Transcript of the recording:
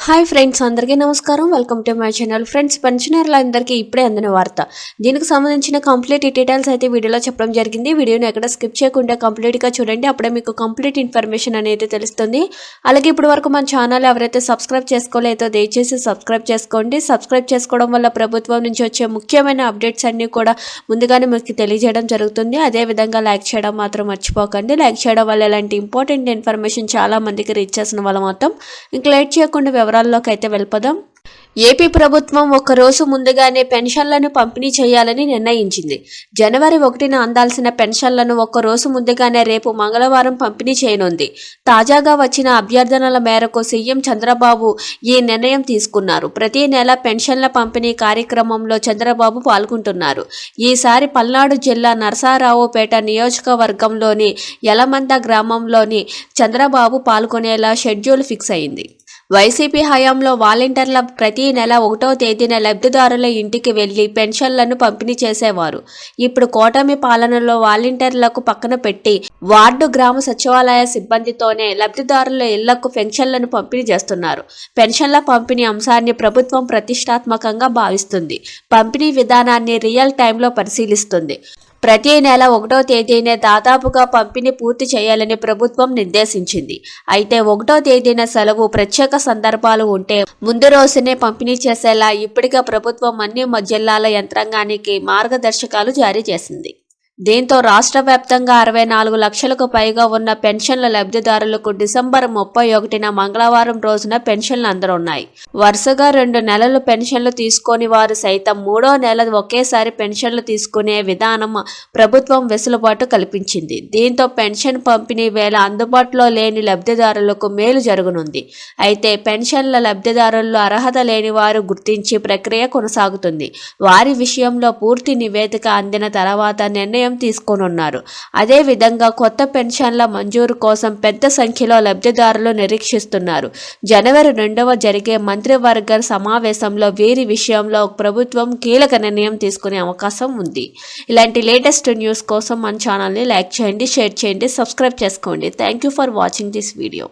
Hi friends, అందరికీ నమస్కారం. Welcome to my channel. Friends, పెన్షనర్లందరికీ ఇప్పుడే అందిన వార్త. దీనికి సంబంధించిన కంప్లీట్ డీటెయిల్స్ అయితే వీడియోలో చెప్పడం జరిగింది. వీడియోని ఎక్కడ స్కిప్ చేయకుండా కంప్లీట్గా చూడండి. అప్పుడే మీకు కంప్లీట్ ఇన్ఫర్మేషన్ అనేది తెలుస్తుంది. అలాగే ఇప్పటి వరకు మన ఛానల్ ఎవరైతే సబ్స్క్రైబ్ చేసుకోలేదో దయచేసి సబ్స్క్రైబ్ చేసుకోండి. సబ్స్క్రైబ్ చేసుకోవడం వల్ల ప్రభుత్వం నుంచి వచ్చే ముఖ్యమైన అప్డేట్స్ అన్నీ కూడా ముందుగానే మీకు తెలియజేయడం జరుగుతుంది. అదేవిధంగా లైక్ చేయడం మాత్రం మర్చిపోకండి. లైక్ చేయడం వల్ల ఇలాంటి ఇంపార్టెంట్ ఇన్ఫర్మేషన్ చాలా మందికి రీచ్ చేసిన వాళ్ళ మొత్తం. ఇంకా లేట్ చేయకుండా వివరాల్లోకి అయితే వెళ్ళిపోదాం. ఏపీ ప్రభుత్వం ఒక రోజు ముందుగానే పెన్షన్లను పంపిణీ చేయాలని నిర్ణయించింది. జనవరి 1న అందాల్సిన పెన్షన్లను ఒక్క రోజు ముందుగానే రేపు మంగళవారం పంపిణీ చేయనుంది. తాజాగా వచ్చిన అభ్యర్థనల మేరకు సీఎం చంద్రబాబు ఈ నిర్ణయం తీసుకున్నారు. ప్రతి నెల పెన్షన్ల పంపిణీ కార్యక్రమంలో చంద్రబాబు పాల్గొంటున్నారు. ఈసారి పల్నాడు జిల్లా నరసరావుపేట నియోజకవర్గంలోని యలమంద గ్రామంలోని చంద్రబాబు పాల్గొనేలా షెడ్యూల్ ఫిక్స్ అయింది. వైసీపీ హయాంలో వాలంటీర్ల ప్రతి నెల 1వ తేదీన లబ్ధిదారుల ఇంటికి వెళ్లి పెన్షన్లను పంపిణీ చేసేవారు. ఇప్పుడు కూటమి పాలనలో వాలంటీర్లకు పక్కన పెట్టి వార్డు గ్రామ సచివాలయ సిబ్బందితోనే లబ్ధిదారుల ఇళ్లకు పెన్షన్లను పంపిణీ చేస్తున్నారు. పెన్షన్ల పంపిణీ అంశాన్ని ప్రభుత్వం ప్రతిష్టాత్మకంగా భావిస్తుంది. పంపిణీ విధానాన్ని రియల్ టైంలో పరిశీలిస్తుంది. ప్రతి నెల 1వ తేదీనే దాదాపుగా పంపిణీ పూర్తి చేయాలని ప్రభుత్వం నిర్దేశించింది. అయితే 1వ తేదీన సెలవు, ప్రత్యేక సందర్భాలు ఉంటే ముందు రోజునే పంపిణీ చేసేలా ఇప్పటికే ప్రభుత్వం అన్ని జిల్లాల యంత్రాంగానికి మార్గదర్శకాలు జారీ చేసింది. దీంతో రాష్ట్ర వ్యాప్తంగా 64 లక్షలకు పైగా ఉన్న పెన్షన్ల లబ్ధిదారులకు డిసెంబర్ 31న మంగళవారం రోజున పెన్షన్లు అందనున్నాయి. వరుసగా 2 నెలలు పెన్షన్లు తీసుకొని వారు సైతం 3వ నెల ఒకేసారి పెన్షన్లు తీసుకునే విధానం ప్రభుత్వం వెసులుబాటు కల్పించింది. దీంతో పెన్షన్ పంపిణీ వేళ అందుబాటులో లేని లబ్ధిదారులకు మేలు జరగనుంది. అయితే పెన్షన్ల లబ్ధిదారుల్లో అర్హత లేని వారు గుర్తించి ప్రక్రియ కొనసాగుతుంది. వారి విషయంలో పూర్తి నివేదిక అందిన తర్వాత నిర్ణయం తీసుకోనున్నారు. అదేవిధంగా కొత్త పెన్షన్ల మంజూరు కోసం పెద్ద సంఖ్యలో లబ్ధిదారులు నిరీక్షిస్తున్నారు. జనవరి 2వ జరిగే మంత్రివర్గ సమావేశంలో వీరి విషయంలో ప్రభుత్వం కీలక నిర్ణయం తీసుకునే అవకాశం ఉంది. ఇలాంటి లేటెస్ట్ న్యూస్ కోసం మన ఛానల్ని లైక్ చేయండి, షేర్ చేయండి, సబ్స్క్రైబ్ చేసుకోండి. Thank you for watching this video.